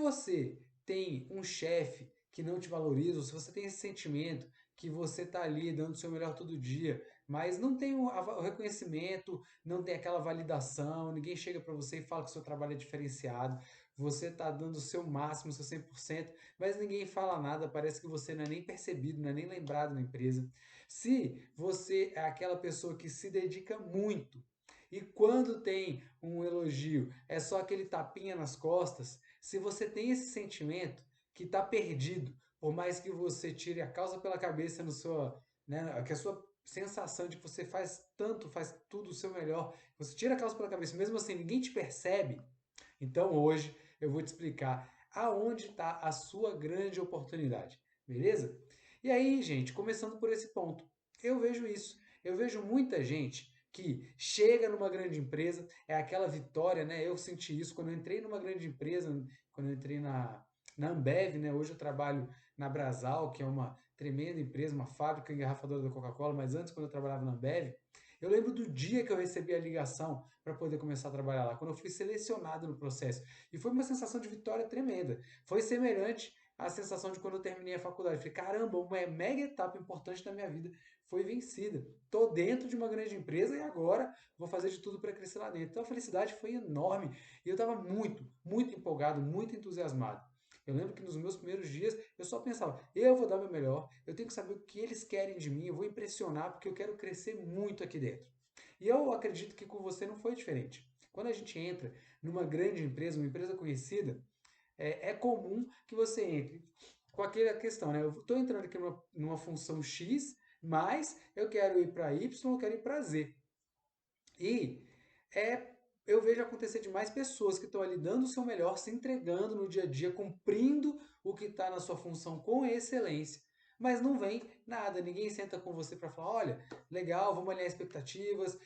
você tem um chefe que não te valoriza, ou se você tem esse sentimento que você está ali dando o seu melhor todo dia, mas não tem o reconhecimento, não tem aquela validação, ninguém chega para você e fala que o seu trabalho é diferenciado, você está dando o seu máximo, o seu 100%, mas ninguém fala nada, parece que você não é nem percebido, não é nem lembrado na empresa. Se você é aquela pessoa que se dedica muito, e quando tem um elogio, é só aquele tapinha nas costas, se você tem esse sentimento que está perdido, por mais que você tire a causa pela cabeça no sua, né, que a sua sensação de que você faz tanto, faz tudo o seu melhor, você tira a causa pela cabeça, mesmo assim ninguém te percebe, então hoje eu vou te explicar aonde está a sua grande oportunidade, beleza? E aí, gente, começando por esse ponto, eu vejo isso. Eu vejo muita gente que chega numa grande empresa, é aquela vitória, né? Eu senti isso quando eu entrei numa grande empresa, quando eu entrei na Ambev, né? Hoje eu trabalho na Brasal, que é uma tremenda empresa, uma fábrica engarrafadora da Coca-Cola, mas antes, quando eu trabalhava na Ambev, eu lembro do dia que eu recebi a ligação para poder começar a trabalhar lá, quando eu fui selecionado no processo. E foi uma sensação de vitória tremenda. Foi semelhante à sensação de quando eu terminei a faculdade. Falei, caramba, uma mega etapa importante da minha vida foi vencida. Estou dentro de uma grande empresa e agora vou fazer de tudo para crescer lá dentro. Então a felicidade foi enorme e eu estava muito, muito empolgado, muito entusiasmado. Eu lembro que nos meus primeiros dias eu só pensava, eu vou dar meu melhor, eu tenho que saber o que eles querem de mim, eu vou impressionar porque eu quero crescer muito aqui dentro. E eu acredito que com você não foi diferente. Quando a gente entra numa grande empresa, uma empresa conhecida, é comum que você entre com aquela questão, né? Eu estou entrando aqui numa função X, mas eu quero ir para Y, eu quero ir para Z. E eu vejo acontecer de mais pessoas que estão ali dando o seu melhor, se entregando no dia a dia, cumprindo o que está na sua função com excelência. Mas não vem nada, ninguém senta com você para falar: olha, legal, vamos alinhar expectativas,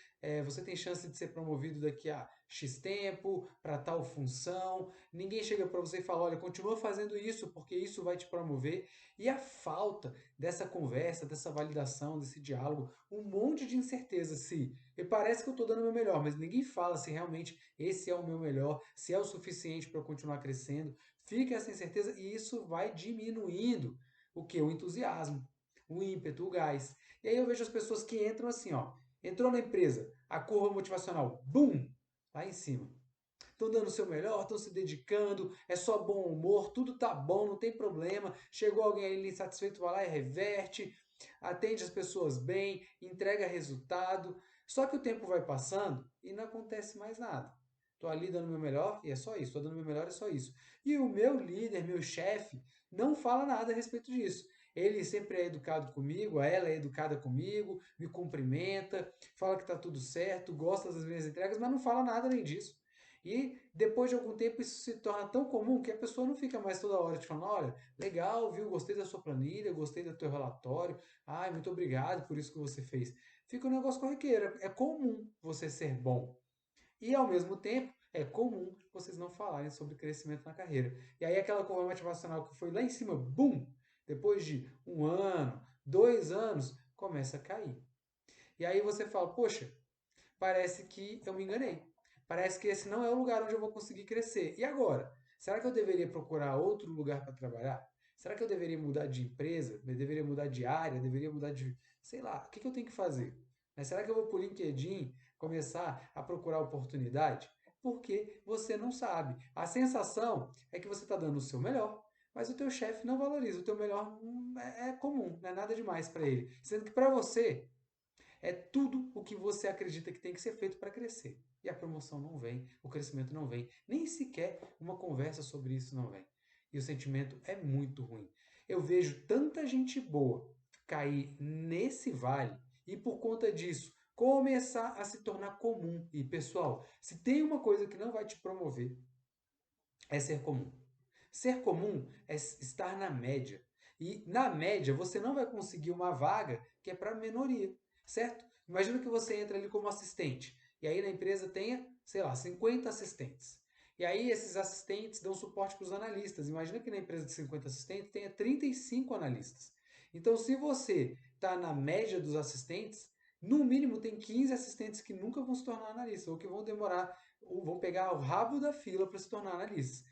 você tem chance de ser promovido daqui a X tempo, para tal função. Ninguém chega para você e fala: olha, continua fazendo isso, porque isso vai te promover. E a falta dessa conversa, dessa validação, desse diálogo, um monte de incerteza se e parece que eu estou dando o meu melhor, mas ninguém fala se realmente esse é o meu melhor, se é o suficiente para eu continuar crescendo. Fica essa incerteza e isso vai diminuindo o que? O entusiasmo, o ímpeto, o gás. E aí eu vejo as pessoas que entram assim, ó, entrou na empresa, a curva motivacional, bum, lá em cima. Estão dando o seu melhor, estão se dedicando, é só bom humor, tudo tá bom, não tem problema. Chegou alguém ali insatisfeito, vai lá e reverte, atende as pessoas bem, entrega resultado. Só que o tempo vai passando e não acontece mais nada. Estou ali dando o meu melhor e é só isso, estou dando o meu melhor e é só isso. E o meu líder, meu chefe, não fala nada a respeito disso. Ele sempre é educado comigo, ela é educada comigo, me cumprimenta, fala que está tudo certo, gosta das minhas entregas, mas não fala nada além disso. E depois de algum tempo isso se torna tão comum que a pessoa não fica mais toda hora te falando, olha, legal, viu, gostei da sua planilha, gostei do teu relatório, ai, muito obrigado por isso que você fez. Fica um negócio corriqueiro, é comum você ser bom. E ao mesmo tempo, é comum vocês não falarem sobre crescimento na carreira. E aí aquela curva motivacional que foi lá em cima, bum, depois de um ano, 2 anos, começa a cair. E aí você fala, poxa, parece que eu me enganei. Parece que esse não é o lugar onde eu vou conseguir crescer. E agora? Será que eu deveria procurar outro lugar para trabalhar? Será que eu deveria mudar de empresa? Eu deveria mudar de área? Deveria mudar de. Sei lá, o que eu tenho que fazer? Será que eu vou por LinkedIn começar a procurar oportunidade? Porque você não sabe. A sensação é que você está dando o seu melhor, mas o teu chefe não valoriza. O teu melhor é comum, não é nada demais para ele. Sendo que para você é tudo o que você acredita que tem que ser feito para crescer. E a promoção não vem, o crescimento não vem, nem sequer uma conversa sobre isso não vem. E o sentimento é muito ruim. Eu vejo tanta gente boa cair nesse vale e por conta disso começar a se tornar comum. E pessoal, se tem uma coisa que não vai te promover, é ser comum. Ser comum é estar na média. E na média você não vai conseguir uma vaga que é para minoria, certo? Imagina que você entra ali como assistente e aí na empresa tenha, sei lá, 50 assistentes. E aí esses assistentes dão suporte para os analistas. Imagina que na empresa de 50 assistentes tenha 35 analistas. Então, se você está na média dos assistentes, no mínimo tem 15 assistentes que nunca vão se tornar analistas ou que vão demorar, ou vão pegar o rabo da fila para se tornar analistas.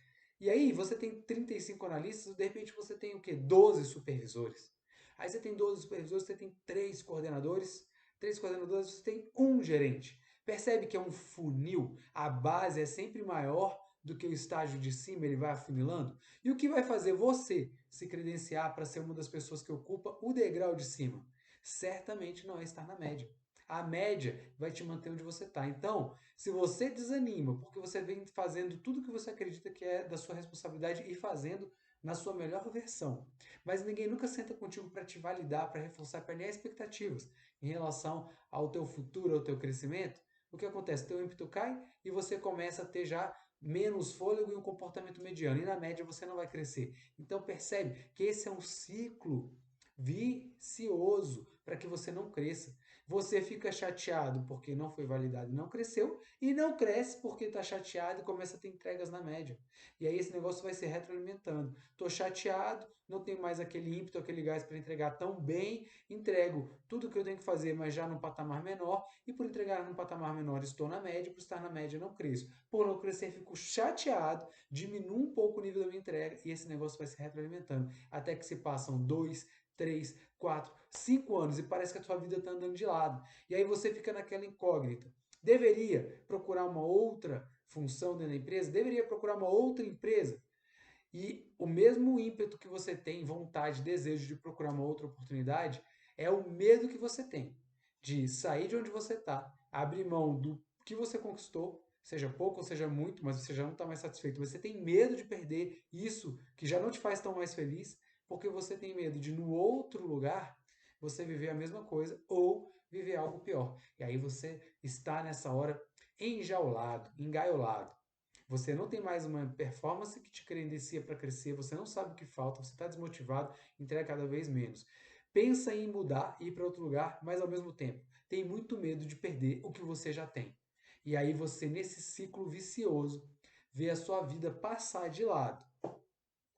E aí você tem 35 analistas, de repente você tem o quê? 12 supervisores. Aí você tem 12 supervisores, você tem 3 coordenadores, você tem um gerente. Percebe que é um funil? A base é sempre maior do que o estágio de cima, ele vai afunilando? E o que vai fazer você se credenciar para ser uma das pessoas que ocupa o degrau de cima? Certamente não é estar na média. A média vai te manter onde você está. Então, se você desanima porque você vem fazendo tudo que você acredita que é da sua responsabilidade e fazendo na sua melhor versão, mas ninguém nunca senta contigo para te validar, para reforçar, para alinhar expectativas em relação ao teu futuro, ao teu crescimento, o que acontece? Teu ímpeto cai e você começa a ter já menos fôlego e um comportamento mediano. E na média você não vai crescer. Então percebe que esse é um ciclo vicioso para que você não cresça. Você fica chateado porque não foi validado e não cresceu, e não cresce porque está chateado e começa a ter entregas na média. E aí esse negócio vai se retroalimentando. Estou chateado, não tenho mais aquele ímpeto, aquele gás para entregar tão bem, entrego tudo que eu tenho que fazer, mas já num patamar menor, e por entregar num patamar menor estou na média, por estar na média não cresço. Por não crescer, fico chateado, diminuo um pouco o nível da minha entrega, e esse negócio vai se retroalimentando. Até que se passam 2, 3, 4, 5 anos e parece que a tua vida está andando de lado. E aí você fica naquela incógnita. Deveria procurar uma outra função dentro da empresa? Deveria procurar uma outra empresa? E o mesmo ímpeto que você tem, vontade, desejo de procurar uma outra oportunidade, é o medo que você tem de sair de onde você está, abrir mão do que você conquistou, seja pouco ou seja muito, mas você já não está mais satisfeito. Você tem medo de perder isso que já não te faz tão mais feliz, porque você tem medo de, no outro lugar, você viver a mesma coisa ou viver algo pior. E aí você está nessa hora enjaulado, engaiolado. Você não tem mais uma performance que te credencia para crescer, você não sabe o que falta, você está desmotivado, entrega cada vez menos. Pensa em mudar e ir para outro lugar, mas ao mesmo tempo tem muito medo de perder o que você já tem. E aí você, nesse ciclo vicioso, vê a sua vida passar de lado,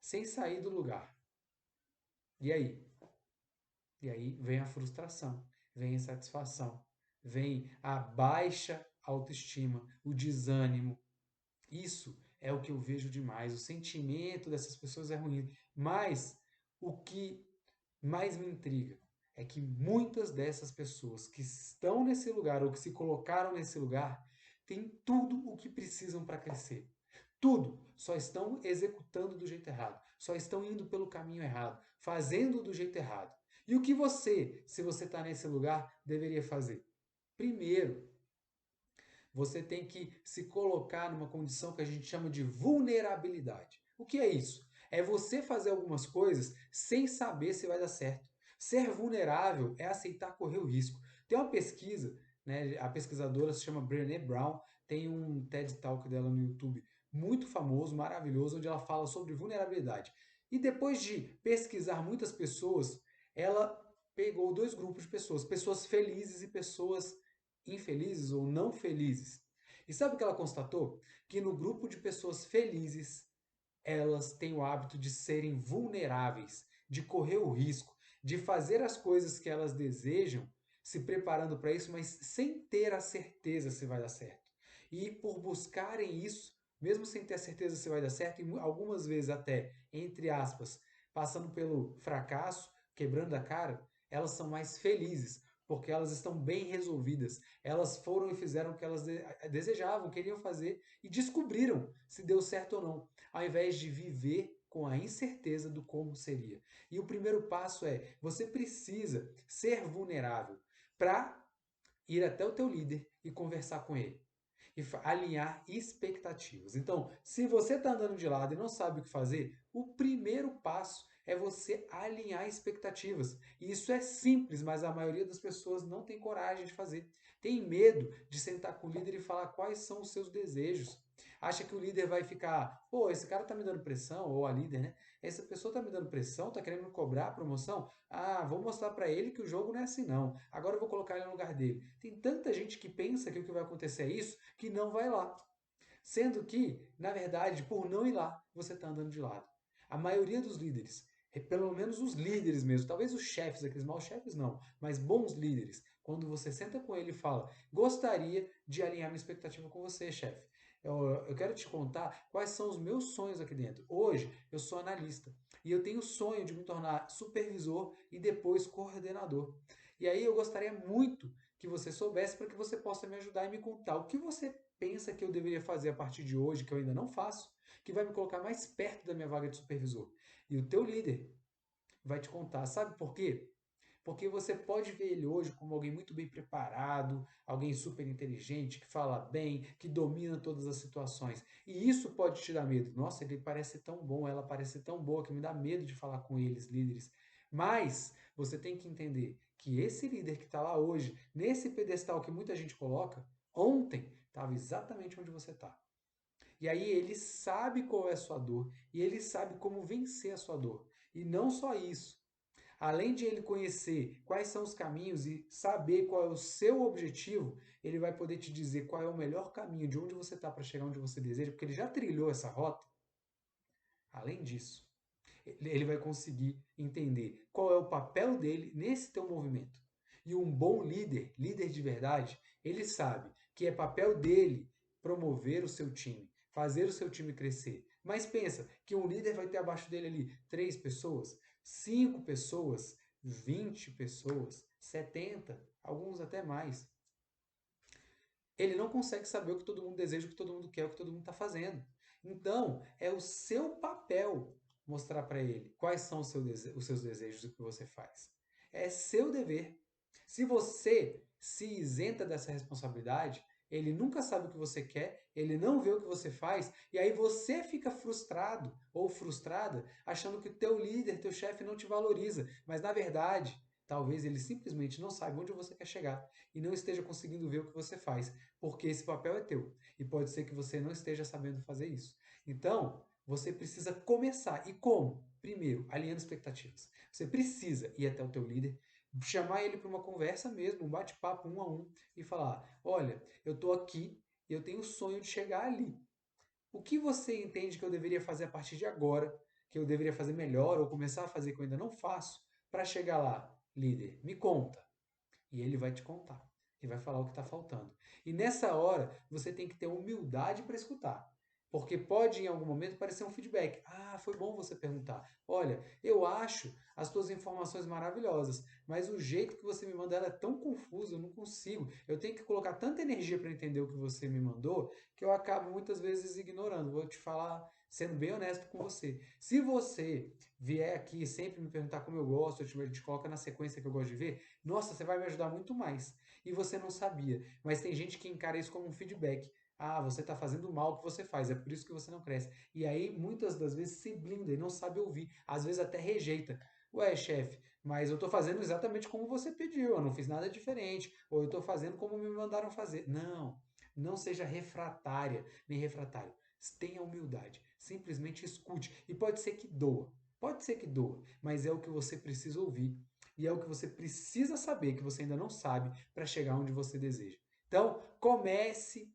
sem sair do lugar. E aí? E aí vem a frustração, vem a insatisfação, vem a baixa autoestima, o desânimo. Isso é o que eu vejo demais. O sentimento dessas pessoas é ruim. Mas o que mais me intriga é que muitas dessas pessoas que estão nesse lugar ou que se colocaram nesse lugar têm tudo o que precisam para crescer. Tudo. Só estão executando do jeito errado. Só estão indo pelo caminho errado. Fazendo do jeito errado. E o que você, se você está nesse lugar, deveria fazer? Primeiro, você tem que se colocar numa condição que a gente chama de vulnerabilidade. O que é isso? É você fazer algumas coisas sem saber se vai dar certo. Ser vulnerável é aceitar correr o risco. Tem uma pesquisa, né, a pesquisadora se chama Brené Brown, tem um TED Talk dela no YouTube muito famoso, maravilhoso, onde ela fala sobre vulnerabilidade. E depois de pesquisar muitas pessoas, ela pegou dois grupos de pessoas, pessoas felizes e pessoas infelizes ou não felizes. E sabe o que ela constatou? Que no grupo de pessoas felizes, elas têm o hábito de serem vulneráveis, de correr o risco, de fazer as coisas que elas desejam, se preparando para isso, mas sem ter a certeza se vai dar certo. E por buscarem isso, mesmo sem ter a certeza se vai dar certo, e algumas vezes até, entre aspas, passando pelo fracasso, quebrando a cara, elas são mais felizes, porque elas estão bem resolvidas. Elas foram e fizeram o que elas desejavam, queriam fazer e descobriram se deu certo ou não, ao invés de viver com a incerteza do como seria. E o primeiro passo é, você precisa ser vulnerável para ir até o teu líder e conversar com ele e alinhar expectativas. Então, se você está andando de lado e não sabe o que fazer, o primeiro passo é você alinhar expectativas. E isso é simples, mas a maioria das pessoas não tem coragem de fazer. Tem medo de sentar com o líder e falar quais são os seus desejos. Acha que o líder vai ficar, pô, esse cara tá me dando pressão, ou a líder, né? Essa pessoa tá me dando pressão, tá querendo me cobrar a promoção? Ah, vou mostrar para ele que o jogo não é assim não. Agora eu vou colocar ele no lugar dele. Tem tanta gente que pensa que o que vai acontecer é isso, que não vai lá. Sendo que, na verdade, por não ir lá, você está andando de lado. A maioria dos líderes, pelo menos os líderes mesmo, talvez os chefes, aqueles maus chefes não, mas bons líderes, quando você senta com ele e fala, gostaria de alinhar minha expectativa com você, chefe. Eu quero te contar quais são os meus sonhos aqui dentro. Hoje, eu sou analista e eu tenho o sonho de me tornar supervisor e depois coordenador. E aí eu gostaria muito que você soubesse para que você possa me ajudar e me contar o que você pensa que eu deveria fazer a partir de hoje, que eu ainda não faço, que vai me colocar mais perto da minha vaga de supervisor. E o teu líder vai te contar. Sabe por quê? Porque você pode ver ele hoje como alguém muito bem preparado, alguém super inteligente, que fala bem, que domina todas as situações. E isso pode te dar medo. Nossa, ele parece tão bom, ela parece tão boa, que me dá medo de falar com eles, líderes. Mas você tem que entender que esse líder que está lá hoje, nesse pedestal que muita gente coloca, ontem estava exatamente onde você está. E aí ele sabe qual é a sua dor e ele sabe como vencer a sua dor. E não só isso. Além de ele conhecer quais são os caminhos e saber qual é o seu objetivo, ele vai poder te dizer qual é o melhor caminho de onde você está para chegar onde você deseja, porque ele já trilhou essa rota. Além disso, ele vai conseguir entender qual é o papel dele nesse teu movimento. E um bom líder, líder de verdade, ele sabe que é papel dele promover o seu time, fazer o seu time crescer. Mas pensa que um líder vai ter abaixo dele ali 3 pessoas, 5 pessoas, 20 pessoas, 70, alguns até mais. Ele não consegue saber o que todo mundo deseja, o que todo mundo quer, o que todo mundo está fazendo. Então, é o seu papel mostrar para ele quais são os seus desejos e o que você faz. É seu dever. Se você se isenta dessa responsabilidade, ele nunca sabe o que você quer, ele não vê o que você faz, e aí você fica frustrado ou frustrada, achando que o teu líder, teu chefe não te valoriza. Mas na verdade, talvez ele simplesmente não saiba onde você quer chegar e não esteja conseguindo ver o que você faz, porque esse papel é teu e pode ser que você não esteja sabendo fazer isso. Então, você precisa começar. E como? Primeiro, alinhando expectativas. Você precisa ir até o teu líder, chamar ele para uma conversa mesmo, um bate-papo 1 a 1 e falar: olha, eu estou aqui e eu tenho o sonho de chegar ali. O que você entende que eu deveria fazer a partir de agora, que eu deveria fazer melhor ou começar a fazer que eu ainda não faço, para chegar lá, líder? Me conta. E ele vai te contar. E vai falar o que está faltando. E nessa hora, você tem que ter humildade para escutar. Porque pode em algum momento parecer um feedback. Ah, foi bom você perguntar. Olha, eu acho as tuas informações maravilhosas, mas o jeito que você me manda ela é tão confuso, eu não consigo. Eu tenho que colocar tanta energia para entender o que você me mandou que eu acabo muitas vezes ignorando. Vou te falar, sendo bem honesto com você. Se você vier aqui sempre me perguntar como eu gosto, eu te coloca na sequência que eu gosto de ver, nossa, você vai me ajudar muito mais. E você não sabia. Mas tem gente que encara isso como um feedback. Ah, você está fazendo mal o que você faz, é por isso que você não cresce. E aí, muitas das vezes, se blinda e não sabe ouvir. Às vezes até rejeita. Ué, chefe, mas eu estou fazendo exatamente como você pediu, eu não fiz nada diferente. Ou eu estou fazendo como me mandaram fazer. Não, não seja refratária, nem refratário. Tenha humildade. Simplesmente escute. E pode ser que doa. Pode ser que doa, mas é o que você precisa ouvir. E é o que você precisa saber, que você ainda não sabe, para chegar onde você deseja. Então, comece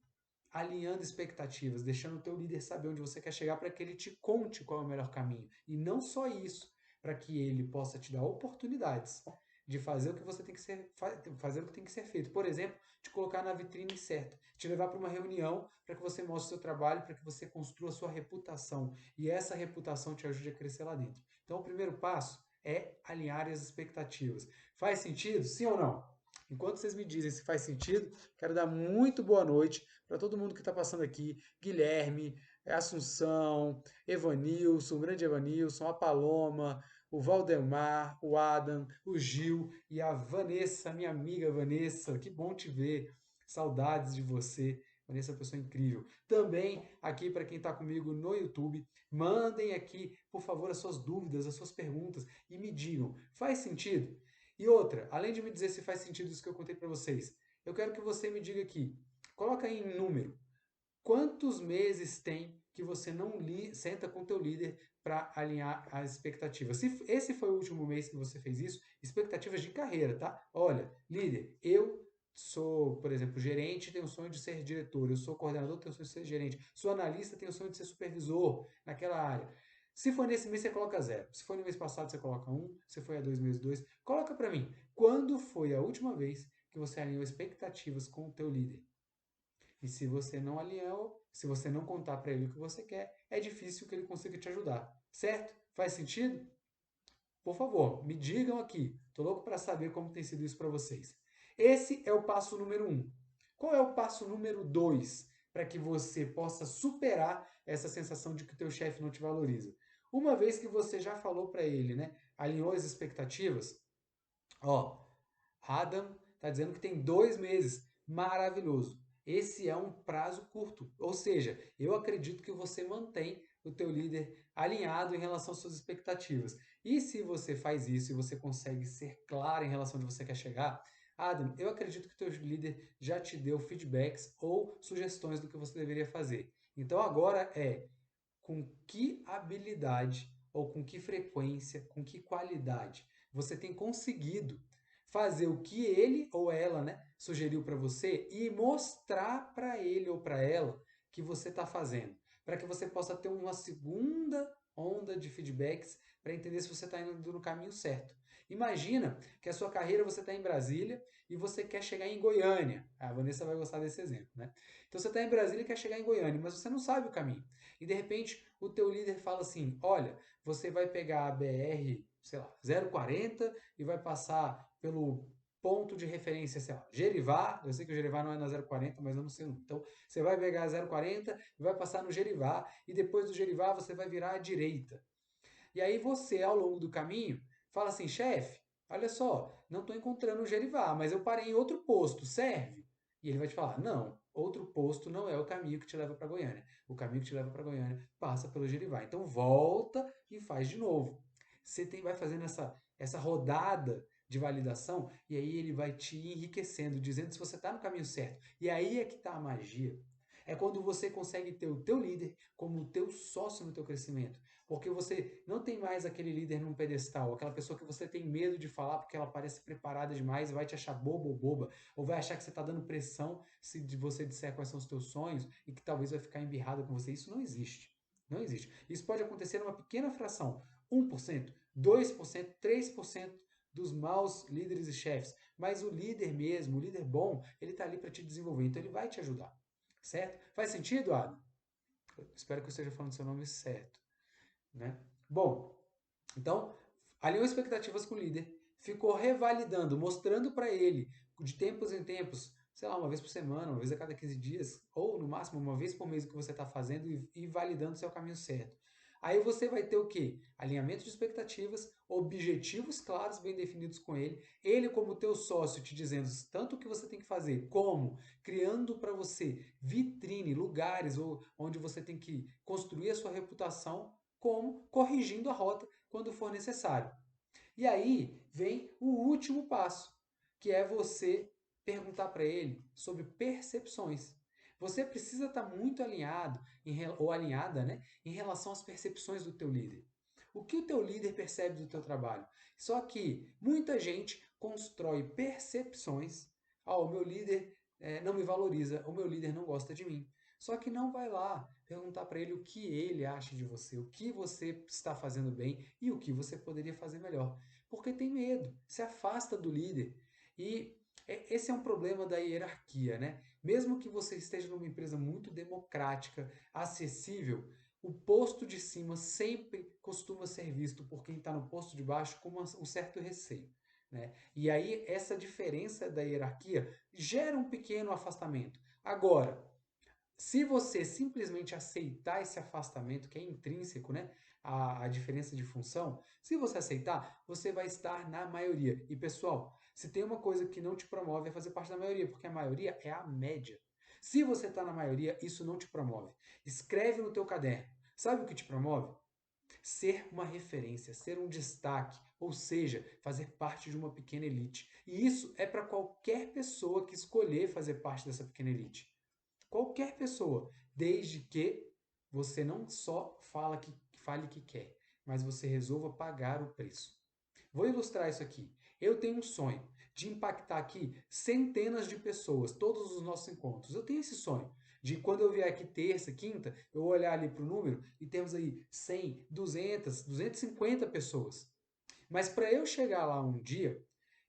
alinhando expectativas, deixando o teu líder saber onde você quer chegar para que ele te conte qual é o melhor caminho. E não só isso, para que ele possa te dar oportunidades de fazer o que você tem que ser, fazer o que tem que ser feito. Por exemplo, te colocar na vitrine certa, te levar para uma reunião para que você mostre o seu trabalho, para que você construa a sua reputação e essa reputação te ajude a crescer lá dentro. Então, o primeiro passo é alinhar as expectativas. Faz sentido? Sim ou não? Enquanto vocês me dizem se faz sentido, quero dar muito boa noite para todo mundo que está passando aqui. Guilherme, Assunção, Evanilson, o grande Evanilson, a Paloma, o Valdemar, o Adam, o Gil e a Vanessa, minha amiga Vanessa. Que bom te ver. Saudades de você. Vanessa é uma pessoa incrível. Também aqui para quem está comigo no YouTube, mandem aqui, por favor, as suas dúvidas, as suas perguntas e me digam, faz sentido? E outra, além de me dizer se faz sentido isso que eu contei para vocês, eu quero que você me diga aqui, coloca aí em número, quantos meses tem que você não senta com o teu líder para alinhar as expectativas? Se esse foi o último mês que você fez isso, expectativas de carreira, tá? Olha, líder, eu sou, por exemplo, gerente, tenho o sonho de ser diretor, eu sou coordenador, tenho o sonho de ser gerente, sou analista, tenho o sonho de ser supervisor naquela área. Se for nesse mês, você coloca 0. Se foi no mês passado, você coloca 1. Se foi há 2 meses, 2. Coloca para mim, quando foi a última vez que você alinhou expectativas com o teu líder? E se você não alinhou, se você não contar para ele o que você quer, é difícil que ele consiga te ajudar. Certo? Faz sentido? Por favor, me digam aqui. Tô louco para saber como tem sido isso para vocês. Esse é o passo número 1. Qual é o passo número 2 para que você possa superar essa sensação de que o teu chefe não te valoriza? Uma vez que você já falou para ele, né, alinhou as expectativas, ó, Adam está dizendo que tem 2 meses. Maravilhoso. Esse é um prazo curto. Ou seja, eu acredito que você mantém o teu líder alinhado em relação às suas expectativas. E se você faz isso e você consegue ser claro em relação a onde você quer chegar, Adam, eu acredito que o teu líder já te deu feedbacks ou sugestões do que você deveria fazer. Então agora é com que habilidade ou com que frequência, com que qualidade você tem conseguido fazer o que ele ou ela, né, sugeriu para você e mostrar para ele ou para ela que você está fazendo, para que você possa ter uma segunda onda de feedbacks para entender se você está indo no caminho certo. Imagina que a sua carreira você está em Brasília e você quer chegar em Goiânia. A Vanessa vai gostar desse exemplo, né? Então você está em Brasília e quer chegar em Goiânia, mas você não sabe o caminho. E de repente o teu líder fala assim: olha, você vai pegar a BR, sei lá, 040 e vai passar pelo ponto de referência, sei lá, Gerivá. Eu sei que o Gerivá não é na 040, mas eu não sei. Então você vai pegar a 040 e vai passar no Gerivá e depois do Gerivá você vai virar à direita. E aí você, ao longo do caminho, fala assim: chefe, olha só, não estou encontrando o Gerivá, mas eu parei em outro posto, serve? E ele vai te falar: não, outro posto não é o caminho que te leva para Goiânia. O caminho que te leva para Goiânia passa pelo Gerivá. Então volta e faz de novo. Você vai fazendo essa rodada de validação e aí ele vai te enriquecendo, dizendo se você está no caminho certo. E aí é que está a magia. É quando você consegue ter o teu líder como o teu sócio no teu crescimento. Porque você não tem mais aquele líder num pedestal, aquela pessoa que você tem medo de falar porque ela parece preparada demais e vai te achar bobo ou boba, ou vai achar que você está dando pressão se você disser quais são os teus sonhos e que talvez vai ficar embirrada com você. Isso não existe. Não existe. Isso pode acontecer numa pequena fração, 1%, 2%, 3% dos maus líderes e chefes. Mas o líder mesmo, o líder bom, ele está ali para te desenvolver, então ele vai te ajudar. Certo? Faz sentido, Adam? Eu espero que eu esteja falando seu nome certo. Né? Bom, então, alinhou expectativas com o líder, ficou revalidando, mostrando para ele, de tempos em tempos, sei lá, uma vez por semana, uma vez a cada 15 dias, ou no máximo uma vez por mês o que você está fazendo e validando se é o caminho certo. Aí você vai ter o quê? Alinhamento de expectativas, objetivos claros, bem definidos com ele, ele como teu sócio te dizendo tanto o que você tem que fazer, como criando para você vitrine, lugares onde você tem que construir a sua reputação, como corrigindo a rota quando for necessário. E aí vem o último passo, que é você perguntar para ele sobre percepções. Você precisa estar muito alinhado ou alinhada, né, em relação às percepções do teu líder. O que o teu líder percebe do teu trabalho? Só que muita gente constrói percepções. O meu líder não me valoriza, o meu líder não gosta de mim. Só que não vai lá perguntar para ele o que ele acha de você, o que você está fazendo bem e o que você poderia fazer melhor. Porque tem medo, se afasta do líder. E esse é um problema da hierarquia, né? Mesmo que você esteja numa empresa muito democrática, acessível, o posto de cima sempre costuma ser visto por quem está no posto de baixo com um certo receio. Né? E aí essa diferença da hierarquia gera um pequeno afastamento. Agora, se você simplesmente aceitar esse afastamento, que é intrínseco, né? A diferença de função, se você aceitar, você vai estar na maioria. E pessoal, se tem uma coisa que não te promove é fazer parte da maioria, porque a maioria é a média. Se você está na maioria, isso não te promove. Escreve no teu caderno. Sabe o que te promove? Ser uma referência, ser um destaque, ou seja, fazer parte de uma pequena elite. E isso é para qualquer pessoa que escolher fazer parte dessa pequena elite. Qualquer pessoa, desde que você não só fale que quer, mas você resolva pagar o preço. Vou ilustrar isso aqui. Eu tenho um sonho de impactar aqui centenas de pessoas, todos os nossos encontros. Eu tenho esse sonho de quando eu vier aqui terça, quinta, eu olhar ali para o número e temos aí 100, 200, 250 pessoas. Mas para eu chegar lá um dia,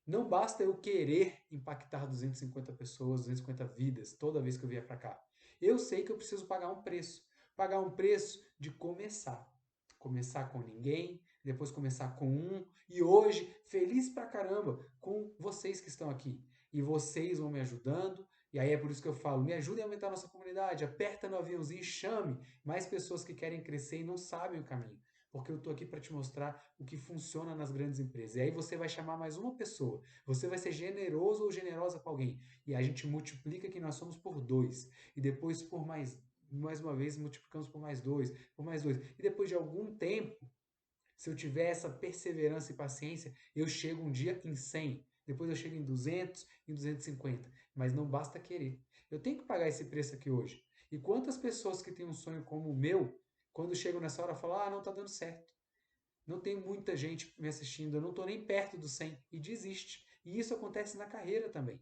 Não basta eu querer impactar 250 pessoas, 250 vidas toda vez que eu vier para cá. Eu sei que eu preciso pagar um preço. Pagar um preço de começar. Começar com ninguém, depois começar com um, e hoje, feliz pra caramba, com vocês que estão aqui. E vocês vão me ajudando, e aí é por isso que eu falo, me ajudem a aumentar a nossa comunidade, aperta no aviãozinho e chame mais pessoas que querem crescer e não sabem o caminho. Porque eu estou aqui para te mostrar o que funciona nas grandes empresas. E aí você vai chamar mais uma pessoa. Você vai ser generoso ou generosa com alguém. E a gente multiplica que nós somos por dois. E depois por mais uma vez multiplicamos por mais dois, por mais dois. E depois de algum tempo, se eu tiver essa perseverança e paciência, eu chego um dia em 100. Depois eu chego em 200, em 250. Mas não basta querer. Eu tenho que pagar esse preço aqui hoje. E quantas pessoas que têm um sonho como o meu, quando chegam nessa hora, falam: ah, não está dando certo. Não tem muita gente me assistindo, eu não estou nem perto do 100 e desiste. E isso acontece na carreira também.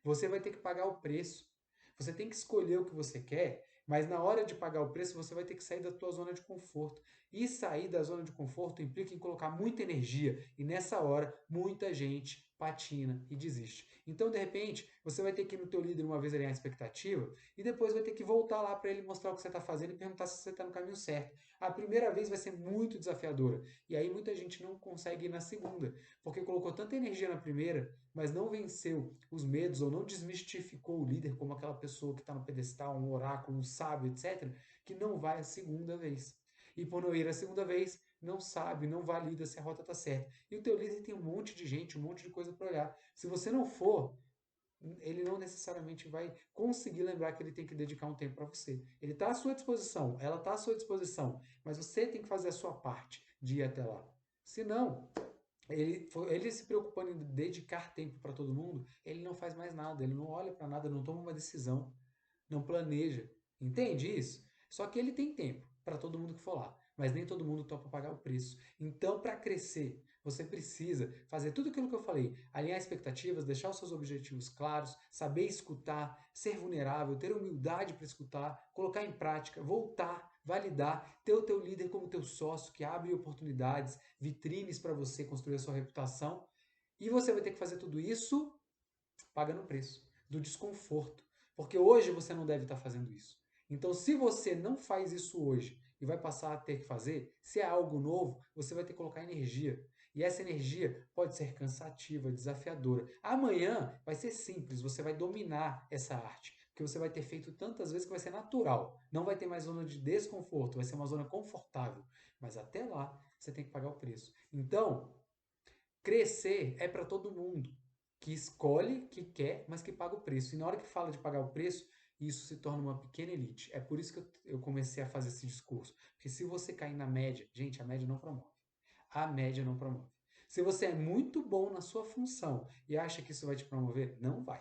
Você vai ter que pagar o preço. Você tem que escolher o que você quer, mas na hora de pagar o preço, você vai ter que sair da tua zona de conforto. E sair da zona de conforto implica em colocar muita energia, e nessa hora, muita gente patina e desiste. Então, de repente, você vai ter que ir no teu líder uma vez alinhar a expectativa, e depois vai ter que voltar lá para ele mostrar o que você está fazendo e perguntar se você está no caminho certo. A primeira vez vai ser muito desafiadora, e aí muita gente não consegue ir na segunda, porque colocou tanta energia na primeira, mas não venceu os medos ou não desmistificou o líder como aquela pessoa que está no pedestal, um oráculo, um sábio, etc., que não vai a segunda vez. E por não ir a segunda vez, não sabe, não valida se a rota está certa. E o teu líder tem um monte de gente, um monte de coisa para olhar. Se você não for, ele não necessariamente vai conseguir lembrar que ele tem que dedicar um tempo para você. Ele está à sua disposição, ela está à sua disposição, mas você tem que fazer a sua parte de ir até lá. Se não, ele se preocupando em dedicar tempo para todo mundo, ele não faz mais nada, ele não olha para nada, não toma uma decisão, não planeja. Entende isso? Só que ele tem tempo para todo mundo que for lá, mas nem todo mundo topa pagar o preço. Então, para crescer, você precisa fazer tudo aquilo que eu falei: alinhar expectativas, deixar os seus objetivos claros, saber escutar, ser vulnerável, ter humildade para escutar, colocar em prática, voltar, validar, ter o teu líder como teu sócio que abre oportunidades, vitrines para você construir a sua reputação. E você vai ter que fazer tudo isso pagando o preço do desconforto. Porque hoje você não deve estar fazendo isso. Então, se você não faz isso hoje e vai passar a ter que fazer, se é algo novo, você vai ter que colocar energia. E essa energia pode ser cansativa, desafiadora. Amanhã vai ser simples, você vai dominar essa arte. Porque você vai ter feito tantas vezes que vai ser natural. Não vai ter mais zona de desconforto, vai ser uma zona confortável. Mas até lá, você tem que pagar o preço. Então, crescer é para todo mundo que escolhe, que quer, mas que paga o preço. E na hora que fala de pagar o preço, isso se torna uma pequena elite. É por isso que eu comecei a fazer esse discurso. Porque se você cair na média, gente, a média não promove. A média não promove. Se você é muito bom na sua função e acha que isso vai te promover, não vai.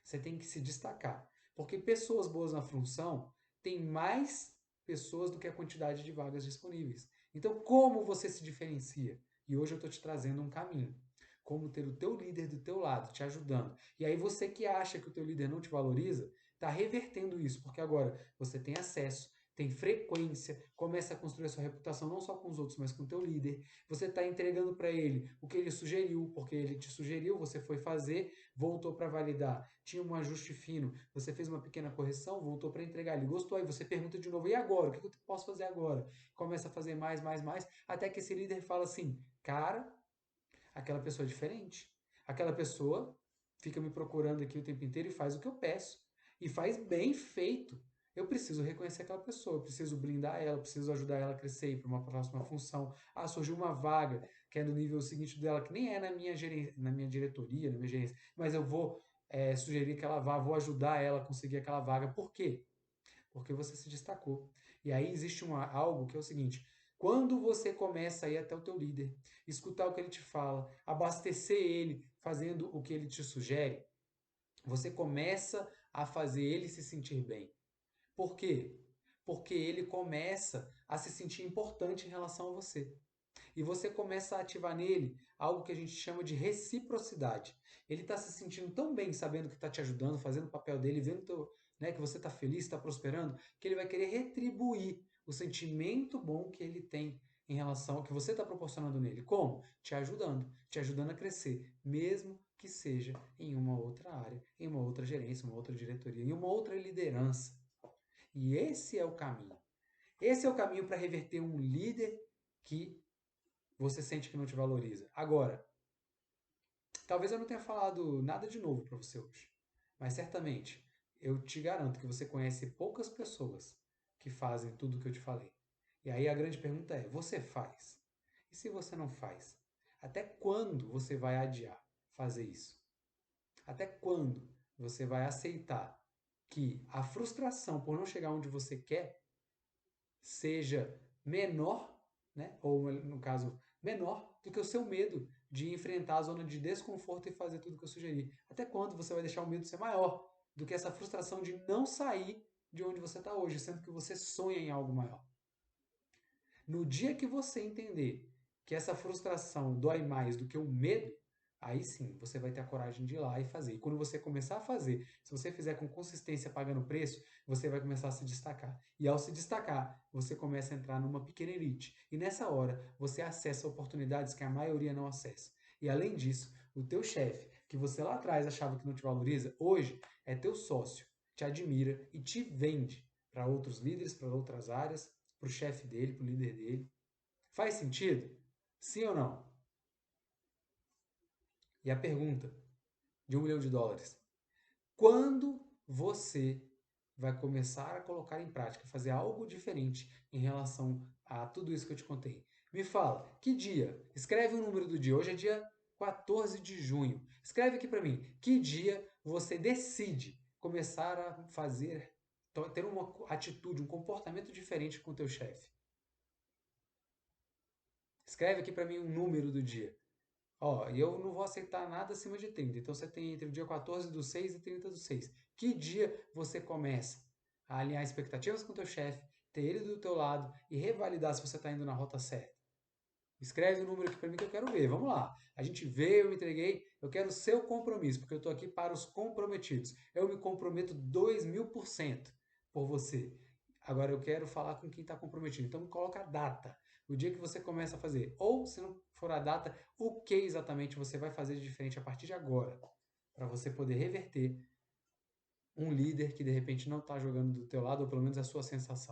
Você tem que se destacar. Porque pessoas boas na função têm mais pessoas do que a quantidade de vagas disponíveis. Então, como você se diferencia? E hoje eu estou te trazendo um caminho. Como ter o teu líder do teu lado, te ajudando. E aí você que acha que o teu líder não te valoriza, está revertendo isso, porque agora você tem acesso, tem frequência, começa a construir a sua reputação não só com os outros, mas com o teu líder. Você está entregando para ele o que ele sugeriu, porque ele te sugeriu, você foi fazer, voltou para validar. Tinha um ajuste fino, você fez uma pequena correção, voltou para entregar. Ele gostou, aí você pergunta de novo: e agora? O que eu posso fazer agora? Começa a fazer mais, mais, mais, até que esse líder fala assim: cara, aquela pessoa é diferente. Aquela pessoa fica me procurando aqui o tempo inteiro e faz o que eu peço. E faz bem feito. Eu preciso reconhecer aquela pessoa, eu preciso blindar ela, eu preciso ajudar ela a crescer para uma próxima função. Ah, surgiu uma vaga que é no nível seguinte dela, que nem é na minha diretoria, na minha gerência, mas eu vou sugerir que ela vá, vou ajudar ela a conseguir aquela vaga. Por quê? Porque você se destacou. E aí existe algo que é o seguinte: quando você começa a ir até o teu líder, escutar o que ele te fala, abastecer ele, fazendo o que ele te sugere, você começa a fazer ele se sentir bem. Por quê? Porque ele começa a se sentir importante em relação a você. E você começa a ativar nele algo que a gente chama de reciprocidade. Ele está se sentindo tão bem sabendo que está te ajudando, fazendo o papel dele, vendo né, que você está feliz, está prosperando, que ele vai querer retribuir o sentimento bom que ele tem em relação ao que você está proporcionando nele. Como? Te ajudando a crescer, mesmo que seja em uma outra área, em uma outra gerência, uma outra diretoria, em uma outra liderança. E esse é o caminho. Esse é o caminho para reverter um líder que você sente que não te valoriza. Agora, talvez eu não tenha falado nada de novo para você hoje, mas certamente eu te garanto que você conhece poucas pessoas que fazem tudo o que eu te falei. E aí a grande pergunta é: você faz? E se você não faz? Até quando você vai adiar fazer isso? Até quando você vai aceitar que a frustração por não chegar onde você quer seja menor, né? Ou no caso, menor do que o seu medo de enfrentar a zona de desconforto e fazer tudo que eu sugeri? Até quando você vai deixar o medo ser maior do que essa frustração de não sair de onde você está hoje, sendo que você sonha em algo maior? No dia que você entender que essa frustração dói mais do que o medo, aí sim você vai ter a coragem de ir lá e fazer. E quando você começar a fazer, se você fizer com consistência pagando preço, você vai começar a se destacar. E ao se destacar, você começa a entrar numa pequena elite. E nessa hora, você acessa oportunidades que a maioria não acessa. E além disso, o teu chefe, que você lá atrás achava que não te valoriza, hoje é teu sócio, te admira e te vende para outros líderes, para outras áreas, para o chefe dele, para o líder dele. Faz sentido? Sim ou não? E a pergunta de US$ 1 milhão: quando você vai começar a colocar em prática, fazer algo diferente em relação a tudo isso que eu te contei? Me fala, que dia? Escreve o número do dia. Hoje é dia 14 de junho. Escreve aqui para mim, que dia você decide começar a fazer, ter uma atitude, um comportamento diferente com o teu chefe. Escreve aqui para mim um número do dia. Ó, e eu não vou aceitar nada acima de 30. Então você tem entre o dia 14/6 e 30/6. Que dia você começa a alinhar expectativas com o teu chefe, ter ele do teu lado e revalidar se você está indo na rota certa? Escreve o número aqui para mim que eu quero ver. Vamos lá. A gente vê, eu entreguei. Eu quero o seu compromisso, porque eu estou aqui para os comprometidos. Eu me comprometo 2000% por você. Agora eu quero falar com quem está comprometido. Então coloca a data, o dia que você começa a fazer. Ou, se não for a data, o que exatamente você vai fazer de diferente a partir de agora, para você poder reverter um líder que de repente não está jogando do teu lado, ou pelo menos a sua sensação.